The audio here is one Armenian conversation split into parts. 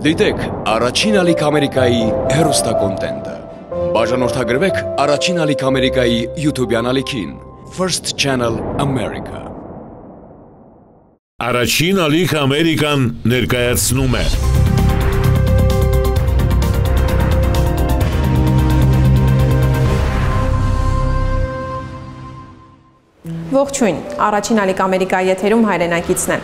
Դիտեք առաջին ալիք Ամերիկայի հեռուստակոնտենտը։ Բաժանորդագրվեք առաջին ալիք Ամերիկայի YouTube-յան ալիքին First Channel America։ Առաջին ալիք Ամերիկան ներկայացնում է Ողջույն, առաջին ալիք Ամերիկայի եթերում հայրենակիցն է։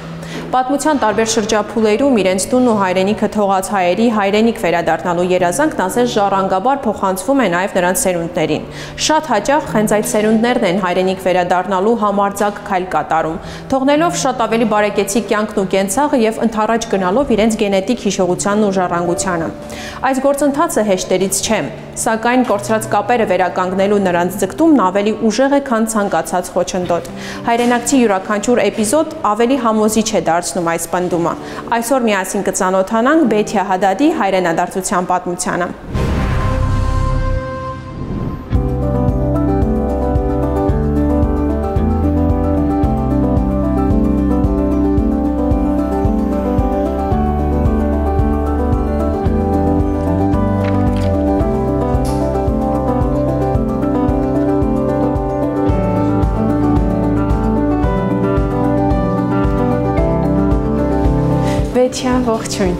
Պատմության տարբեր շրջափուլերում իրենց տունն ու հայրենիքը թողած հայերի հայրենիք վերադառնալու երազանքն ասես ժառանգաբար փոխանցվում է նաև նրանց սերունդներին։ Շատ հաճախ հենց այդ սերունդներն են հայրենիք վերադառնալու համարձակ քայլ կատարում, թողնելով շատ ավելի բարեկեցիկ կյանքն ու կենցաղը եւ ընդառաջ գնալով իրենց գենետիկ հիշողությանն ու ժառանգությանը։ Այս գործընթացը հեշտերից չէ, սակայն կորցրած կապերը վերականգնելու նրանց ձգտումն ավելի ուժեղ է, քան ցանկացած խոչընդոտ։ Հայրենակցի յուրաքանչյուր էպիզոդ ավելի համոզիչ է դարձնում այս պնդումը։ Այսօր միասին կծանոթանանք Բեթիա Հադադի հայրենադարձության պատմությանը։ Բեթիա, ողջույն։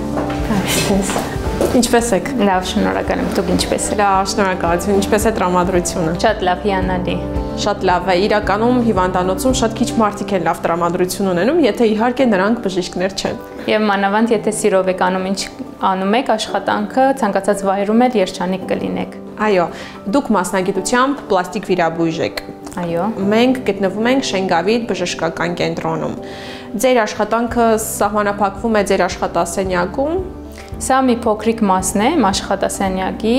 Ինչպե՞ս եք։ Լավ, շնորհակալ եմ։ Դուք ինչպե՞ս եք։ Լավ, շնորհակալություն։ Ինչպե՞ս է տրամադրությունը։ Շատ լավ, հիանալի։ Շատ լավ է։ Իրականում հիվանդանոցում շատ քիչ մարդիկ են լավ տրամադրություն ունենում, եթե իհարկե նրանք բժիշկներ չեն։ Եվ մանավանդ եթե սիրով եք անում ինչ անում եք, աշխատանքը ցանկացած վայրում էլ երջանիկ կլինեք։ Այո, դուք մասնագիտությամբ պլաստիկ վիրաբույժ եք։ Այո։ Մենք գտնվում ենք Շենգավիթ բժշկական կենտրոնում։ Ձեր աշխատանքը սահմանափակվում է ձեր աշխատասենյակում։ Սա մի փոքրիկ մասն է աշխատասենյակի,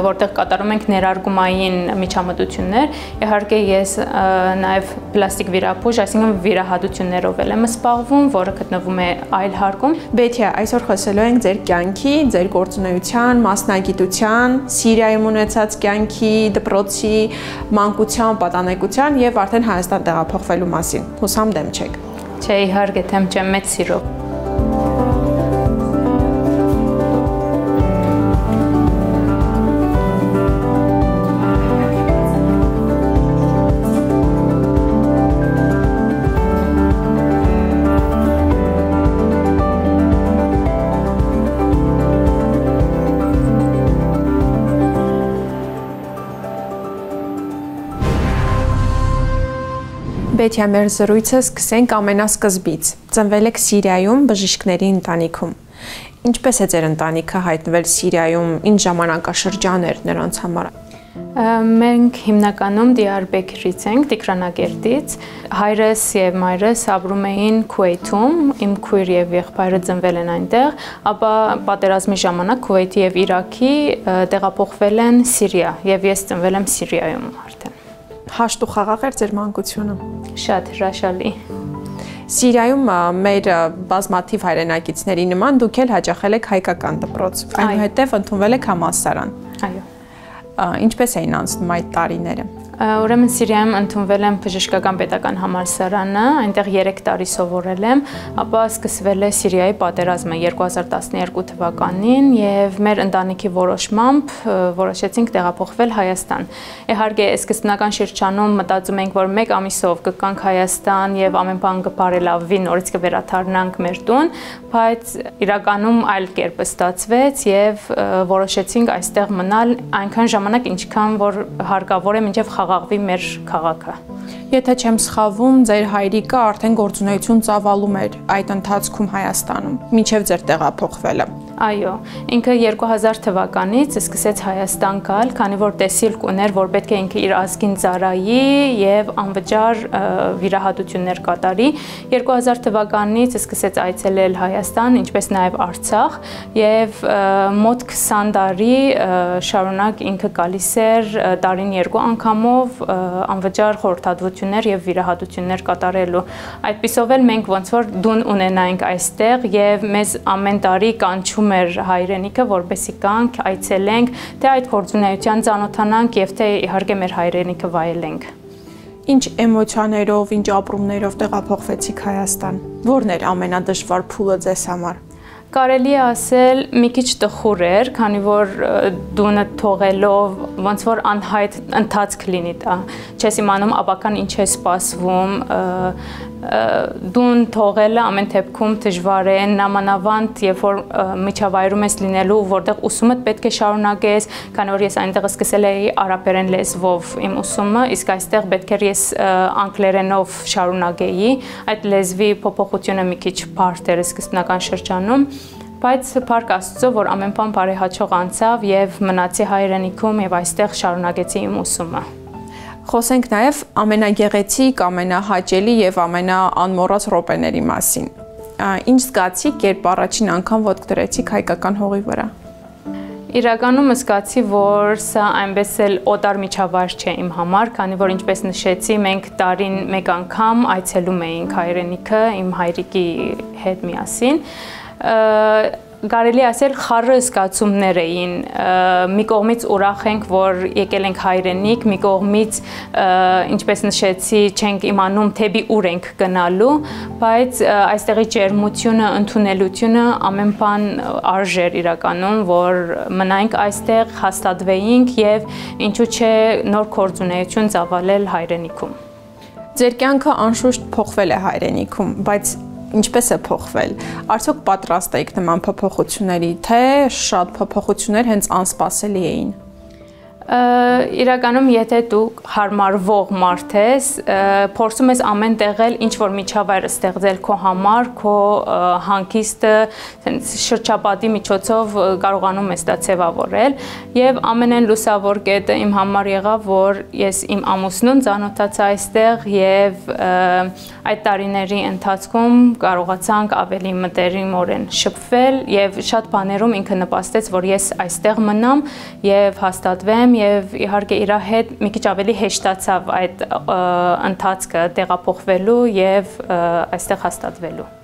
որտեղ կատարում ենք ներարգումային միջամտություններ։ Իհարկե ես նաև պլաստիկ վիրաբույժ, այսինքն վիրահատություններով եմ զբաղվում, որը գտնվում է այլ հարկում։ Բեթիա, այսօր խոսելու ենք ձեր կյանքի, ձեր գործունեության, մասնագիտության, Սիրիայում ունեցած կյանքի, դպրոցի, մանկության, պատանեկության եւ արդեն Հայաստան տեղափոխվելու մասին։ Հուսամ դեմ չեք։ Չէ, իհարկե դեմ չեմ, մեծ սիրով։ Բեթիա, մեր զրույցը սկսենք ամենասկզբից։ Ծնվել եք Սիրիայում բժիշկների ընտանիքում։ Ինչպես է ձեր ընտանիքը հայտնվել Սիրիայում, ինչ ժամանակաշրջան էր նրանց համար։ Մենք հիմնականում Դիարբեքրից ենք, Տիգրանակերտից։ Հայրս եւ մայրս ապրում էին Քուվեյթում, իմ քույր եւ եղբայրը ծնվել են այնտեղ, ապա պատերազմի ժամանակ Քուվեյթի եւ Իրաքի տեղափոխվել են Սիրիա եւ ես ծնվել եմ Սիրիայում արդեն։ Հաշտ ու խաղաղ էր ձեր մանկությունը։ Շատ հրաշալի։ Սիրիայում մեր բազմաթիվ հայրենակիցների նման դուք էլ հաճախել եք հայկական դպրոց, այնուհետև ընդունվել եք համալսարան։ Այո։ Ինչպես էին անցնում այդ տարիները։ Ուրեմն Սիրիայում ընդունվել եմ բժշկական պետական համալսարանը, այնտեղ 3 տարի սովորել եմ, ապա սկսվել է Սիրիայի պատերազմը 2012 թվականին եւ մեր ընտանիքի որոշմամբ որոշեցինք տեղափոխվել Հայաստան։ Իհարկե, սկզբնական շրջանում մտածում էինք, որ 1 ամիսով կգանք Հայաստան եւ ամեն բան կբարելավվի, նորից կվերադառնանք մեր տուն, բայց իրականում այլ կերպ ստացվեց եւ որոշեցինք այստեղ մնալ այնքան ժամանակ, ինչքան որ հարկավոր է մինչեւ խաղաղվի մեր քաղաքը։ Եթե չեմ սխալվում, ձեր հայրիկը արդեն գործունեություն ծավալում էր այդ ընթացքում Հայաստանում, մինչև ձեր տեղափոխվելը։ Այո, ինքը 2000 թվականից սկսեց Հայաստան գալ, քանի որ տեսիլք ուներ, որ պետք է ինքը իր ազգին ծառայի եւ անվճար վիրահատություններ կատարի։ 2000 թվականից սկսեց այցելել Հայաստան, ինչպես նաեւ Արցախ, եւ մոտ 20 տարի շարունակ ինքը գալիս էր տարին 2 անգամով անվճար խորհրդատվություններ եւ վիրահատություններ կատարելու։ Այդպիսով էլ մենք ոնց որ դուն ունենայինք այստեղ եւ մեզ ամեն տարի կանչում մեր հայրենիքը, որպեսզի կանք, այցելենք, թե այդ գործունեության ծանոթանանք եւ թե իհարկե մեր հայրենիքը վայելենք։ Ինչ էմոցիաներով, ինչ ապրումներով տեղափոխվեցիք Հայաստան։ Որն էր ամենադժվար փուլը ձեզ համար։ Կարելի է ասել մի քիչ տխուր էր, քանի որ դունը թողելով ոնց որ անհայտ ընթացք լինի դա։ Չես իմանում ապական ինչ է սպասվում, դուն թողելը ամեն դեպքում դժվար է, նամանավանդ երբ որ միջավայրում ես լինելու, որտեղ ուսումդ պետք է շարունակես, քանի որ ես այնտեղ սկսել էի արաբերեն լեզվով իմ ուսումը, իսկ այստեղ պետք էր ես անգլերենով շարունակեի, այդ լեզվի փոփոխությունը մի քիչ բարդ էր սկզբնական շրջանում, բայց փառք Աստծո, որ ամեն բան բարեհաճող անցավ եւ մնացի հայրենիքում եւ այստեղ շարունակեցի իմ ուսումը։ Խոսենք նաև ամենագեղեցիկ, ամենահաճելի եւ ամենաանմոռաց րոպեների մասին։ Ինչ զգացիք, երբ առաջին անգամ ոտք դրեցիք հայկական հողի վրա։ Իրականում զգացի, որ սա այնպես էլ օտար միջավայր չէ իմ համար, քանի որ ինչպես նշեցի, մենք տարին մեկ անգամ այցելում էինք հայրենիքը իմ հայրիկի հետ միասին։ Կարելի ասել խառը զգացումներ էին, մի կողմից ուրախ ենք, որ եկել ենք հայրենիք, մի կողմից, ինչպես նշեցի, չենք իմանում թեպի ուր ենք գնալու, բայց այստեղի ջերմությունը, ընդունելությունը ամեն բան արժեր իրականում, որ մնայինք այստեղ, հաստատվեինք եւ ինչու՞ չէ նոր գործունեություն ծավալել հայրենիքում։ Ձեր կյանքը անշուշտ փոխվել է հայրենիքում, բայց ինչպես է փոխվել։ Արդյոք պատրաստ եք նման փոփոխությունների, թե շատ փոփոխություններ հենց անսպասելի էին։ Իրականում, եթե դու հարմարվող մարդ ես, փորձում ես ամեն տեղել ինչ-որ միջավայր ստեղծել քո համար, քո հանգիստը շրջապատի միջոցով կարողանում ես դա ձևավորել, եւ ամենեն լուսավոր կետը իմ համար եղավ, որ ես իմ ամուսնուն ծանոթացա այստեղ եւ այդ տարիների ընթացքում կարողացանք ավելի մտերիմորեն շփվել եւ շատ բաներում ինքը նպաստեց, որ ես այստեղ մնամ եւ հաստատվեմ եւ իհարկե իր հետ մի քիչ ավելի հեշտացավ այդ ընթացքը տեղափոխվելու եւ այստեղ հաստատվելու։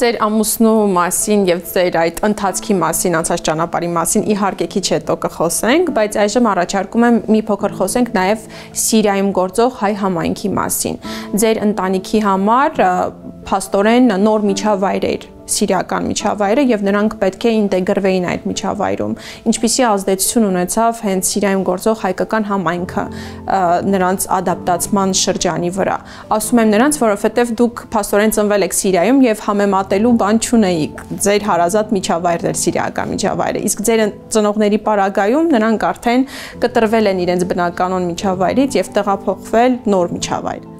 Ձեր ամուսնու մասին եւ ձեր այդ ընթացքի մասին, անցած ճանապարհի մասին իհարկե քիչ հետո կխոսենք, բայց այժմ առաջարկում եմ մի փոքր խոսենք նաեւ Սիրիայում գործող հայ համայնքի մասին։ Ձեր ընտանիքի համար փաստորեն նոր միջավայր էր սիրիական միջավայրը եւ նրանք պետք է ինտեգրվեին այդ միջավայրում։ Ինչպիսի ազդեցություն ունեցավ հենց Սիրիայում գործող հայկական համայնքը նրանց ադապտացման շրջանի վրա։ Ասում եմ նրանց, որովհետեւ դուք փաստորեն ծնվել եք Սիրիայում եւ համեմատելու բան չունեիք։ Ձեր հարազատ միջավայրն էր սիրիական միջավայրը, իսկ ձեր ծնողների պարագայում նրանք արդեն կտրվել են իրենց բնականոն միջավայրից եւ տեղափոխվել նոր միջավայր։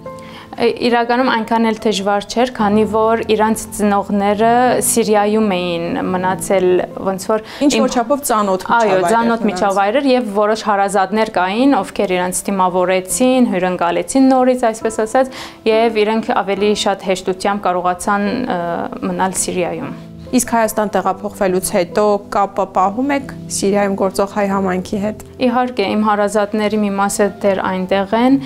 Իրականում այնքան էլ դժվար չէր, քանի որ իրանց ծնողները Սիրիայում էին մնացել, ոնց որ ինչ-որ չափով ծանոթ միջավայր։ Այո, ծանոթ միջավայր էր եւ որոշ հարազատներ կային, ովքեր իրանց դիմավորեցին, հյուրընկալեցին նորից, այսպես ասած, եւ իրենք ավելի շատ հեշտությամբ կարողացան մնալ Սիրիայում։ Իսկ Հայաստան տեղափոխվելուց հետո կապը պահում եք Սիրիայում գործող հայ համայնքի հետ։ Իհարկե, իմ հարազատների մի մասը դեռ այնտեղ են,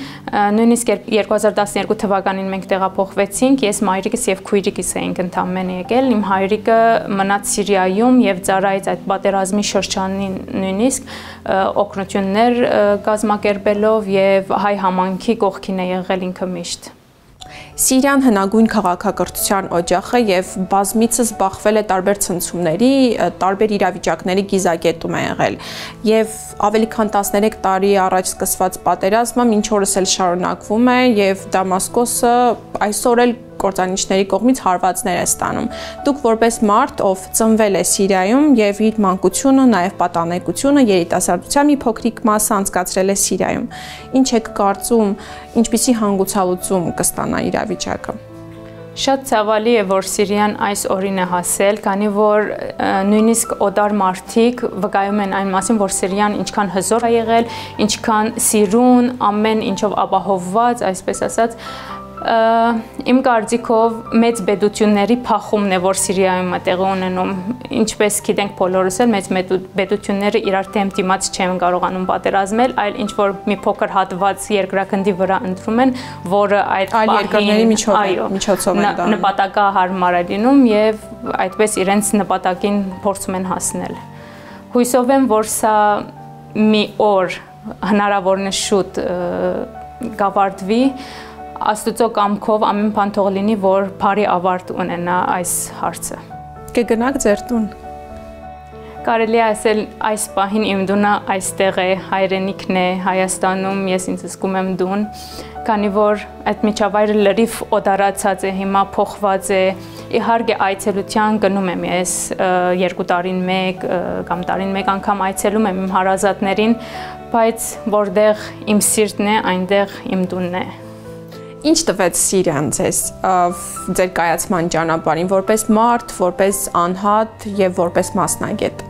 նույնիսկ 2012 թվականին մենք տեղափոխվեցինք, ես մայրիկս եւ քույրիկս էինք ընդամենը եկել, իմ հայրիկը մնաց Սիրիայում եւ ծառայեց այդ պատերազմի շրջանին նույնիսկ օգնություններ կազմակերպելով եւ հայ համայնքի կողքին է եղել ինքը միշտ։ Սիրիան հնագույն քաղաքակրթության օջախ է եւ բազմիցս բախվել է տարբեր ցնցումների, տարբեր իրավիճակների գիզակետում է եղել եւ ավելի քան 13 տարի առաջ սկսված պատերազմը մինչ օրս էլ շարունակվում է եւ Դամասկոսը այսօր էլ կործանիչների կողմից հարվածներ է ստանում։ Դուք որպես մարդ, ով ծնվել է Սիրիայում եւ իր մանկությունը, նաեւ պատանեկությունը, երիտասարդության մի փոքրիկ մասը անցկացրել է Սիրիայում, ինչ եք կարծում, ինչպիսի հանգուցալուծում կստանա իրավիճակը։ Շատ ցավալի է, որ Սիրիան այս օրին է հասել, քանի որ նույնիսկ օտար մարդիկ վկայում են այն մասին, որ Սիրիան ինչքան հզոր է եղել, ինչքան սիրուն, ամեն ինչով ապահովված, այսպես ասած, իմ կարծիքով մեծ բեդությունների փախումն է, որ Սիրիայում է տեղի ունենում, ինչպես գիտենք բոլորս էլ մեծ բեդությունները իրար դեմ դիմաց չեն կարողանում պատերազմել, այլ ինչ որ մի փոքր հատված երկրագնդի վրա ընտրում են, որը այդ այլ երկրների միջոցով են դա նպատակահարմար է լինում եւ այդպես իրենց նպատակին փորձում են հասնել։ Հույսով եմ, որ սա մի օր հնարավորինս շուտ կավարտվի, Աստծո կամքով ամեն բան թող լինի, որ բարի ավարտ ունենա այս հարցը։ պետք է գնաք ձեր տուն։ Կարելի է ասել այս պահին իմ տունը այստեղ է, հայրենիքն է, Հայաստանում ես ինձ զգում եմ տուն, քանի որ այդ միջավայրը լրիվ օտարացած է, հիմա փոխված է։ Իհարկե այցելության գնում եմ ես 2 տարին մեկ կամ տարին մեկ անգամ այցելում եմ իմ հարազատներին, բայց որտեղ իմ սիրտն է, այնտեղ իմ տունն է։ Ինչ տվեց Սիրիան ձեզ ձեր կայացման ճանապարհին, որպես մարդ, որպես անհատ եւ որպես մասնագետ։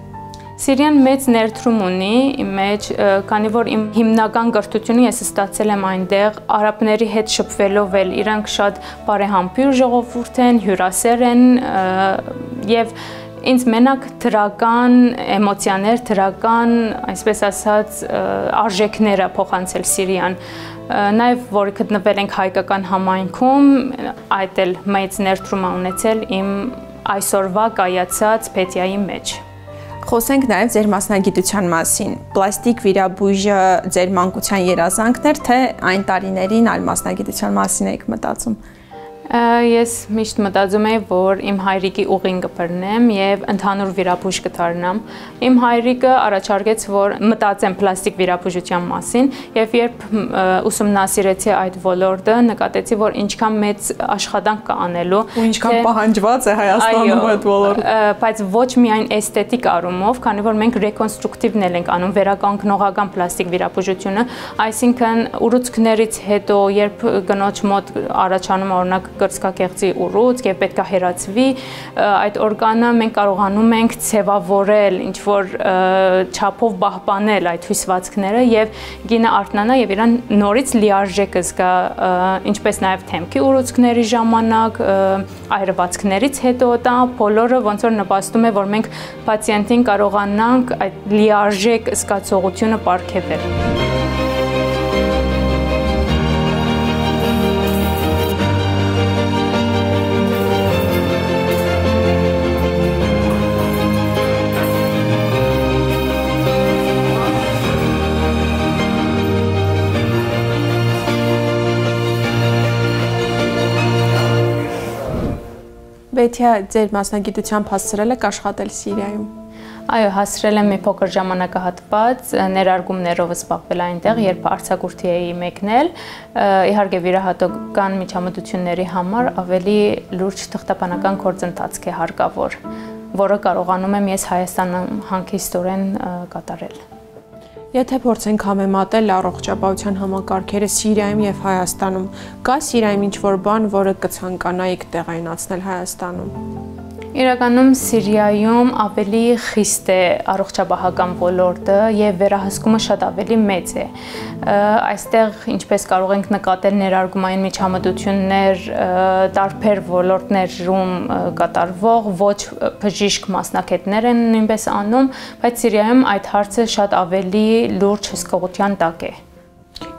Սիրիան մեծ ներդրում ունի իմ մեջ, քանի որ իմ հիմնական կրթությունը ես ստացել եմ այնտեղ, արաբների հետ շփվելով էլ իրանք շատ բարեհամբույր ժողովուրդ են, հյուրասեր են եւ ինձ մենակ դրական էմոցիաներ, դրական, այսպես ասած, արժեքները փոխանցել Սիրիան։ Նաև որ գտնվել ենք հայկական համայնքում, այդ էլ մեծ ներդրում է ունեցել իմ այսօրվա կայացած փեթիայի մեջ։ Խոսենք նաև ձեր մասնագիտության մասին։ Պլաստիկ վիրաբույժը ձեր մանկության երազանքն էր, թե այն տարիներին այլ մասնագիտության մասին եք մտածում։ Ես միշտ մտածում եմ, որ իմ հայրիկի ուղին կբռնեմ եւ ընդհանուր վիրաբույժ կդառնամ։ Իմ հայրիկը առաջարկեց, որ մտածեմ պլաստիկ վիրաբույժության մասին եւ երբ ուսումնասիրեցի այդ ոլորտը, նկատեցի, որ ինչքան մեծ աշխատանք կա անելու, ու ինչքան պահանջված է Հայաստանում այդ ոլորտը, բայց ոչ միայն էսթետիկ առումով, քանի որ մենք ռեկոնստրուկտիվն ենք անում, վերականգնողական պլաստիկ վիրաբույժությունը, այսինքն ուռուցքներից հետո, երբ կնոջ մոտ առաջանում օրինակ կրծքակեղծի ուռուցք եւ պետք է հերացվի, այդ օրգանը մենք կարողանում ենք ցևավորել, ինչ որ չափով պահպանել այդ հյուսվածքները եւ գինը արթնանա եւ իրան նորից լիարժեք զգա, ինչպես նաեւ թեմքի ուռուցքների ժամանակ, այրվածքներից հետո դա բոլորը ոնց որ նպաստում է, որ մենք պացիենտին կարողանանք այդ լիարժեք զգացողությունը պարգևել։ Բեթիա, ձեր մասնագիտությամբ հասցրել եք աշխատել Սիրիայում։ Այո, հասցրել եմ մի փոքր ժամանակահատված ներարգումներով զբաղվել այնտեղ, երբ արձակուրդի էի մեկնել, իհարկե վիրահատական միջամտությունների համար ավելի լուրջ թղթապանական գործընթացք է հարկավոր, որը կարողանում եմ ես Հայաստանում հանգիստորեն կատարել։ Եթե փորձենք համեմատել առողջապահության համակարգերը Սիրիայում եւ Հայաստանում, կա Սիրիայում ինչ-որ բան, որը կցանկանայիք տեղայնացնել Հայաստանում։ Իրականում Սիրիայում ավելի խիստ է առողջապահական ոլորտը եւ վերահսկումը շատ ավելի մեծ է։ Այստեղ ինչպես կարող ենք նկատել ներարգումային միջամտություններ տարբեր ոլորտներում կատարվող ոչ բժիշկ մասնակիցներ են նույնպես անում, բայց Սիրիայում այդ հարցը շատ ավելի լուրջ հսկողության տակ է։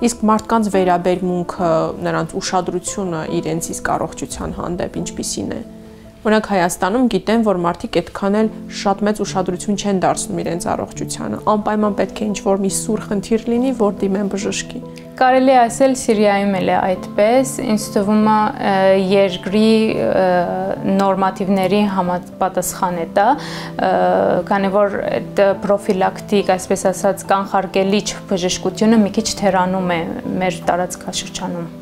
Իսկ մարդկանց վերաբերմունքը, նրանց ուշադրությունը իրենց իսկ առողջության հանդեպ ինչպիսին է։ Օրինակ Հայաստանում գիտեմ, որ մարդիկ այդքան էլ շատ մեծ ուշադրություն չեն դարձնում իրենց առողջությանը։ Անպայման պետք է ինչ-որ մի սուր խնդիր լինի, որ դիմեն բժշկի։ Կարելի է ասել Սիրիայում էլ է այդպես, ինձ թվում է երկրի նորմատիվների համապատասխան է դա, քանի որ այդ պրոֆիլակտիկ, այսպես ասած, կանխարգելիչ բժշկությունը մի քիչ թերանում է մեր տարածքաշրջանում։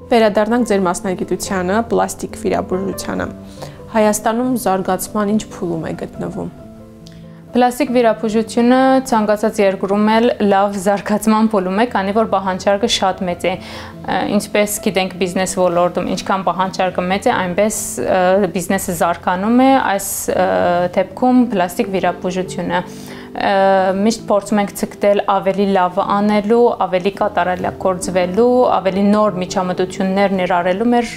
Վերադառնանք ձեր մասնագիտությանը, պլաստիկ վիրաբուժությանը։ Հայաստանում զարգացման ինչ փուլում է գտնվում։ Պլաստիկ վիրաբուժությունը ցանկացած երկրում էլ լավ զարգացման փուլում է, քանի որ պահանջարկը շատ մեծ է։ Ինչպես գիտենք բիզնես ոլորտում ինչքան պահանջարկը մեծ է, այնպես բիզնեսը զարգանում է, այս դեպքում պլաստիկ վիրաբուժությունը միշտ փորձում ենք ցկտել ավելի լավ անելու, ավելի կատարելագործվելու, ավելի նոր միջամտություններ ներառելու մեր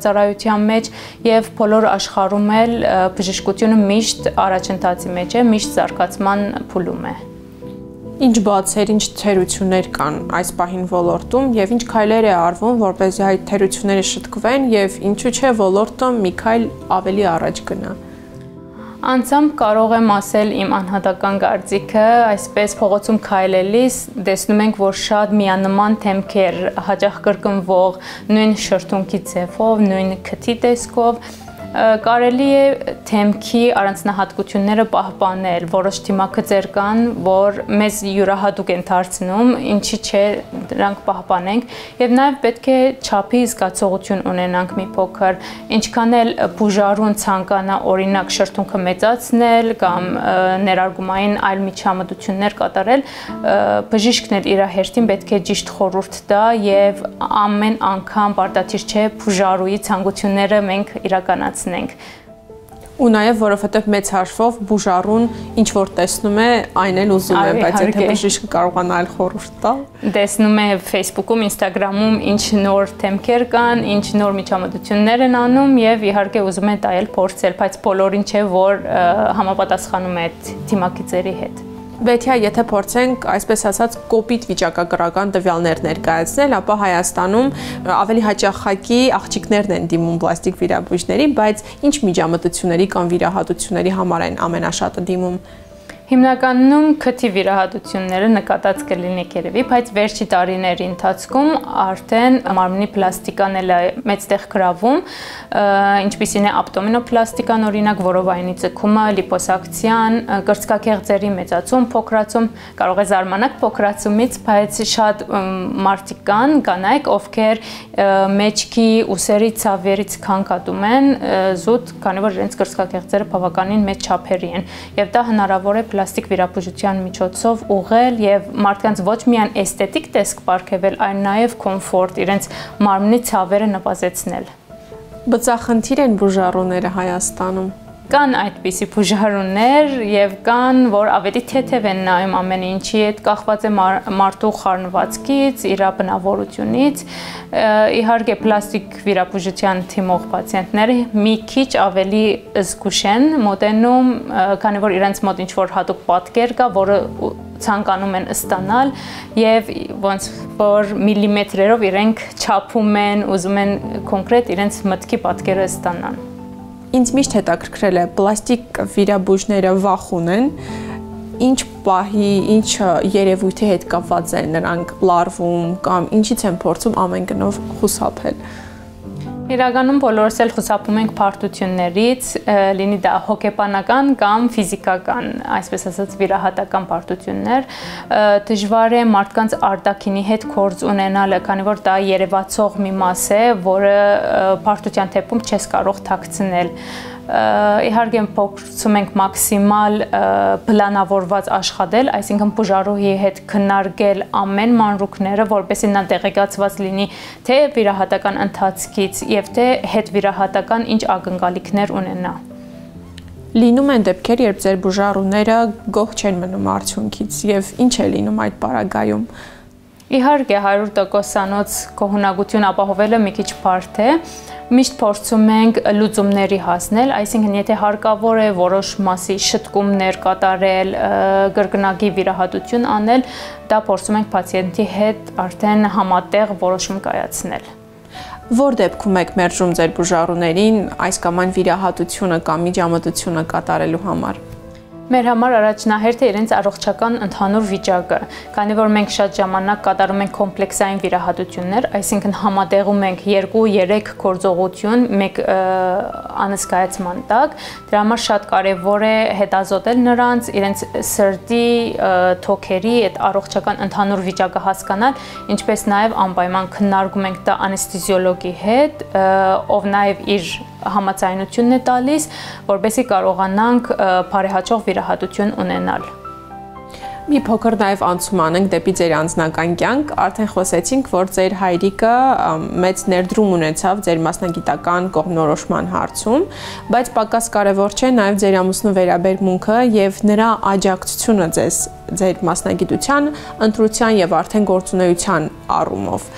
ծառայության մեջ եւ բոլոր աշխարհում էլ բժշկությունը միշտ առաջընթացի մեջ է, միշտ զարգացման փուլում է։ Ինչ բացեր, ինչ թերություններ կան այս պահին ոլորտում եւ ինչ քայլեր է արվում, որպեսզի այդ թերությունները շտկվեն եւ ինչու՞ չէ ոլորտը մի քայլ ավելի առաջ գնա։ Անձամբ կարող եմ ասել իմ անհատական կարծիքը, այսպես փողոցում քայլելիս տեսնում ենք, որ շատ միանման թեմքեր հաճախ կրկնվող, նույն շրթունքի ձևով, նույն քթի տեսքով, կարելի է թեմքի առանձնահատկությունները պահպանել, որոշ թիմակցեր կան, որ մեզ յուրահատուկ են դարձնում, ինչի՞ չէ դրանք պահպանենք, եւ նաեւ պետք է չափի զգացողություն ունենանք մի փոքր, ինչքան էլ բուժարուն ցանկանա օրինակ շրթունքը մեծացնել կամ ներարգումային այլ միջամտություններ կատարել, բժիշկն էլ իր հերթին պետք է ճիշտ խորհուրդ տա եւ ամեն անգամ պարտադիր չէ բուժարուի ցանկությունները մենք իրականացնենք։ Ու նաև որովհետև մեծ հաշվով բուժարուն ինչ որ տեսնում է, այն էլ ուզում է, բայց եթե բժիշկը կարողանա այլ խորհուրդ տալ, տեսնում է Facebook-ում, Instagram-ում ինչ նոր թեմքեր կան, ինչ նոր միջամտություններ են անում եւ իհարկե ուզում է դա էլ փորձել, բայց բոլորին չէ, որ համապատասխանում է թիմակիցերի հետ։ Վեթիա, եթե փորձենք, այսպես ասած, կոպիտ վիճակագրական տվյալներ ներկայացնել, ապա Հայաստանում ավելի հաճախակի աղջիկներն են դիմում պլաստիկ վիրաբույժների, բայց ինչ միջամտությունների կամ վիրահատությունների համար են ամենաշատը դիմում։ Հիմնականում քթի վիրահատությունները նկատած կլինի երևի, բայց վերջի տարիների ընթացքում արդեն մարմնի պլաստիկան էլ է մեծ տեղ գրավում, ինչպիսին է աբդոմինոպլաստիկան, օրինակ որովայնի ձգումը, լիպոսակցիան, կրծքագեղձերի մեծացում, փոքրացում, կարող է զարմանալ փոքրացումից, բայց շատ մարդիկ կան, կանայք, ովքեր մեջքի ուսերի ցավերից քանքատում են զուտ, քանի որ իրենց կրծքագեղձերը բավականին մեծ չափերի են, եւ դա հնարավոր է պլաստիկ վիրաբուժության միջոցով ուղղել եւ մարդկանց ոչ միայն էսթետիկ տեսք պարգևել, այլ նաեւ կոմֆորտ, իրենց մարմնի ցավերը նվազեցնել։ Բծախնդիր են բուժարուները Հայաստանում։ Կան այդպիսի բուժարուններ եւ կան, որ ավելի թեթև են նայում ամեն ինչի, այդ կախված է մարդու խառնվածքից, իր բնավորությունից։ Իհարկե պլաստիկ վիրաբուժության թիմող պացիենտները մի քիչ ավելի զգուշ են մոտենում, քանի որ իրենց մոտ ինչ-որ հատուկ պատկեր կա, որը ցանկանում են ստանալ եւ ոնց որ միլիմետրերով իրենք չափում են, ուզում են կոնկրետ իրենց մտքի պատկերը ստանան։ Ինձ միշտ հետաքրքրել է պլաստիկ վիրաբույժները վախ ունեն, ինչ պահի, ինչ երևույթի հետ կապված են նրանք լարվում կամ ինչից են փորձում ամեն գնով խուսափել։ Իրականում բոլորս էլ խուսափում ենք պարտություններից, լինի դա հոգեբանական կամ ֆիզիկական, այսպես ասած վիրահատական պարտություններ, դժվար է մարդկանց արտաքինի հետ գործ ունենալը, քանի որ դա երևացող մի մաս է, որը պարտության թեպքում չես կարող թաքցնել։ Իհարկե փորձում ենք մաքսիմալ պլանավորված աշխատել, այսինքն բուժարուհի հետ քննարկել ամեն մանրուքները, որպեսզի նա տեղեկացված լինի թե վիրահատական ընթացքից եւ թե հետվիրահատական ինչ ակնկալիքներ ունենա։ Լինում են դեպքեր, երբ ձեր բուժարուները գոհ չեն մնում արդյունքից եւ ինչ է լինում այդ պարագայում։ Իհարկե 100%-անոց գոհունակություն ապահովելը մի քիչ բարդ է։ Միշտ փորձում ենք լուծումների հասնել, այսինքն եթե հարկավոր է որոշ մասի շտկումներ կատարել, կրկնակի վիրահատություն անել, դա փորձում ենք պացիենտի հետ արդեն համատեղ որոշում կայացնել։ Որ դեպքում եք մերժում ձեր բուժարուներին այս կամ այն վիրահատությունը կամ միջամտությունը կատարելու համար։ Մեր համար առաջնահերթ է իրենց առողջական ընդհանուր վիճակը, քանի որ մենք շատ ժամանակ կատարում ենք կոմպլեքսային վիրահատություններ, այսինքն համատեղում ենք 2-3 գործողություն մեկ անզգայացման տակ, դրա համար շատ կարևոր է հետազոտել նրանց, իրենց սրտի, թոքերի այդ առողջական ընդհանուր վիճակը հասկանալ, ինչպես նաև անպայման քննարկում ենք դա անեսթեզիոլոգի հետ, ով նաև իր համաձայնությունն է տալիս, որպեսզի կարողանանք բարեհաճող վիրահատություն ունենալ։ Մի փոքր նաև անցում անենք դեպի ձեր անձնական կյանք, արդեն խոսեցինք, որ ձեր հայրիկը մեծ ներդրում ունեցավ ձեր մասնագիտական կողմնորոշման հարցում, բայց պակաս կարևոր չէ նաև ձեր ամուսնու վերաբերմունքը եւ նրա աջակցությունը ձեր մասնագիտության, ընտրության եւ արդեն գործունեության առումով։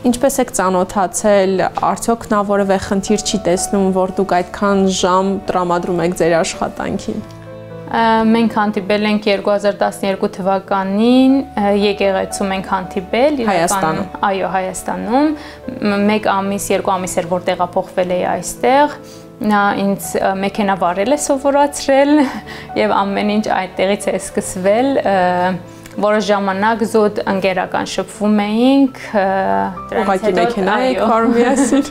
Ինչպես եք ծանոթացել, արդյոք նա որևէ խնդիր չի տեսնում, որ դուք այդքան ժամ տրամադրում եք ձեր աշխատանքին։ Մենք հանդիպել ենք 2012 թվականին, եկեղեցում ենք հանդիպել Հայաստանում։ Այո, Հայաստանում, 1 ամիս, 2 ամիս էր, որ տեղափոխվել էի այստեղ, նա ինձ մեքենա վարել է սովորացրել եւ ամեն ինչ այդտեղից է սկսվել։ որոշ ժամանակ զուտ ընկերական շփվում էինք, ուղղակի մեքենա եք վարում միասին։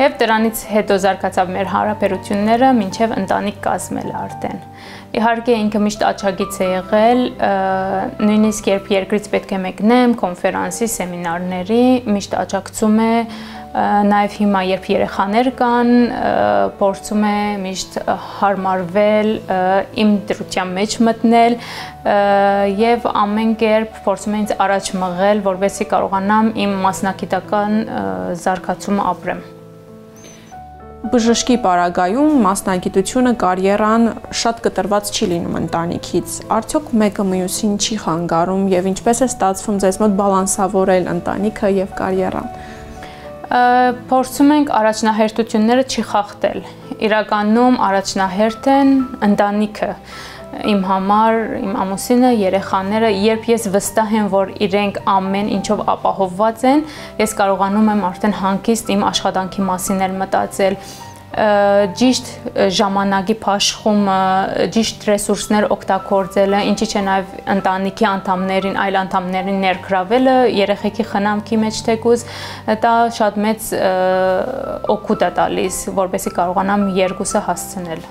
Եվ դրանից հետո զարգացավ մեր հարաբերությունները, մինչև ընտանիք կազմել արդեն։ Իհարկե ինքը միշտ աչագից է եղել, նույնիսկ երբ երկրից պետք է մեկնեմ, կոնֆերանսի, սեմինարների, միշտ աջակցում է, նաև հիմա երբ երեխաներ կան, փորձում է միշտ հարմարվել, իմ դրության մեջ մտնել եւ ամեն կերպ փորձում է ինձ առաջ մղել, որովհետեւ կարողանամ իմ մասնագիտական զարգացումը ապրեմ։ Բժշկի պարագայում մասնագիտությունը, կարիերան շատ կտրված չի լինում ընտանիքից։ Արդյոք մեկը մյուսին չի խանգարում եւ ինչպես է ստացվում ձեզ մոտ բալանսավորել ընտանիքը եւ կարիերան։ Փորձում ենք առաջնահերթությունները չխախտել։ Իրականում առաջնահերթ են ընտանիքը։ Իմ համար, իմ ամուսինը, երեխաները, երբ ես վստահ եմ, որ իրենք ամեն ինչով ապահովված են, ես կարողանում եմ արդեն հանգիստ իմ աշխատանքի մասին էլ մտածել, ճիշտ ժամանակի փաշխումը, ճիշտ ռեսուրսներ օգտագործելը, ինչի՞ չէ նաև ընտանիքի անդամներին, այլ անդամներին ներգրավելը, երեխեքի խնամքի մեջ թեկուզ, դա շատ մեծ օգուտ է տալիս, որպեսզի կարողանամ երկուսը հասցնել։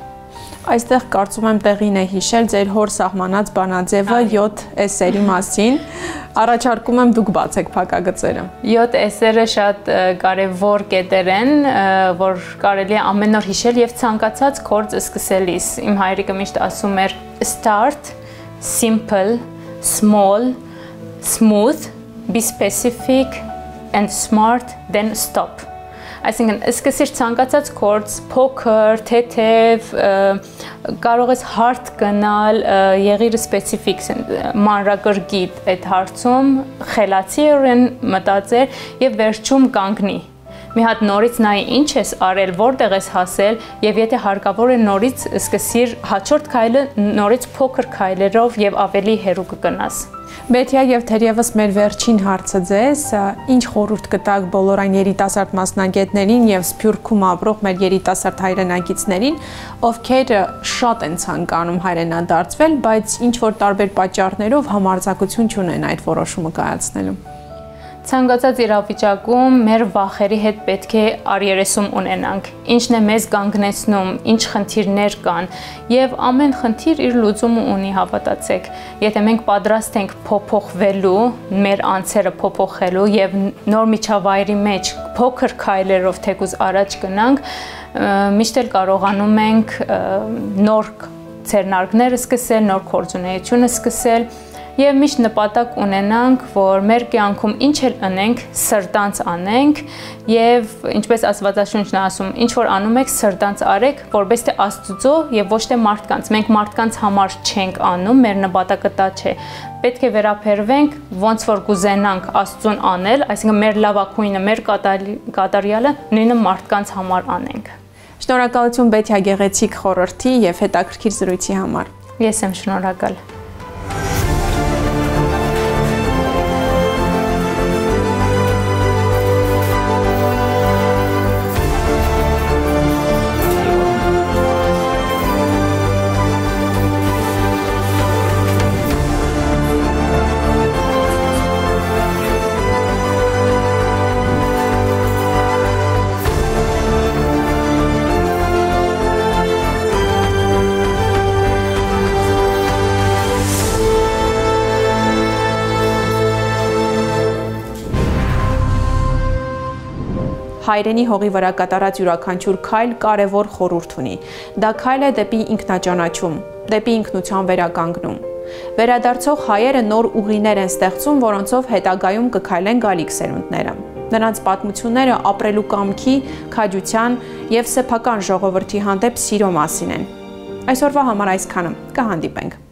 Այստեղ կարծում եմ տեղին է հիշել ձեր հոր սահմանած բանաձևը 7 S-երի մասին։ Առաջարկում եմ դուք բացեք փակագծերը։ 7 S-երը շատ կարևոր կետեր են, որ կարելի է ամեն օր հիշել եւ ցանկացած գործ սկսելիս։ Իմ հայրիկը միշտ ասում էր start, simple, small, smooth, be specific and smart, then stop։ Այսինքն սկսիր ցանկացած գործ, փոքր, թեթև, կարող ես հարթ գնալ, եղիր սպეციფիկ, մանրակրկիտ այդ հարցում, խելացիորեն մտածել եւ վերջում կանգնի։ Մի հատ նորից նայ ինչ ես արել, որտեղ ես հասել եւ եթե հարկավոր է նորից սկսիր հաջորդ քայլը նորից փոքր քայլերով եւ ավելի հեռու կգնաս։ Բեթիա եւ թերևս մեր վերջին հարցը ձեզ, ինչ խորհուրդ կտաք բոլոր այն երիտասարդ մասնագետներին եւ Սփյուռքում ապրող մեր երիտասարդ հայրենակիցներին, ովքեր շատ են ցանկանում հայրենադարձվել, բայց ինչ որ տարբեր պատճառներով համարձակություն չունեն այդ որոշումը կայացնելու։ Ցանկացած իրավիճակում մեր վախերի հետ պետք է առերեսում ունենանք, ինչն է մեզ կանգնեցնում, ինչ խնդիրներ կան եւ ամեն խնդիր իր լուծումը ունի, հավատացեք։ Եթե մենք պատրաստ ենք փոփոխվելու, մեր անձերը փոփոխելու եւ նոր միջավայրի մեջ փոքր քայլերով թեկուզ առաջ գնանք, միշտ էլ կարողանում ենք նոր ցերնարգներ սկսել, նոր գործունեություն սկսել Եվ միշտ նպատակ ունենանք, որ մեր կյանքում ինչ էլ անենք, սրտանց անենք եւ ինչպես Աստվածաշունչն է ասում, ինչ որ անում եք, սրտանց արեք, որպես թե Աստծո եւ ոչ թե մարդկանց։ Մենք մարդկանց համար չենք անում, մեր նպատակը դա չէ։ Պետք է վերաբերվենք ոնց որ կուզենանք Աստծուն անել, այսինքն մեր լավագույնը, մեր կատարյալը նույնը մարդկանց համար անենք։ Շնորհակալություն Բեթիա գեղեցիկ խորհրդի եւ հետաքրքիր զրույցի համար։ Ես եմ շնորհակալ։ Հայրենի հողի վրա կատարած յուրաքանչյուր քայլ կարևոր խորհուրդ ունի։ Դա քայլ է դեպի ինքնաճանաչում, դեպի ինքնության վերականգնում։ Վերադարձող հայերը նոր ուղիներ են ստեղծում, որոնցով հետագայում կքայլեն գալիք սերունդները։ Նրանց պատմությունները ապրելու կամքի, քաջության եւ սեփական ժողովրդի հանդեպ սիրո մասին են։ Այսօրվա համար այսքանը։ Կհանդիպենք։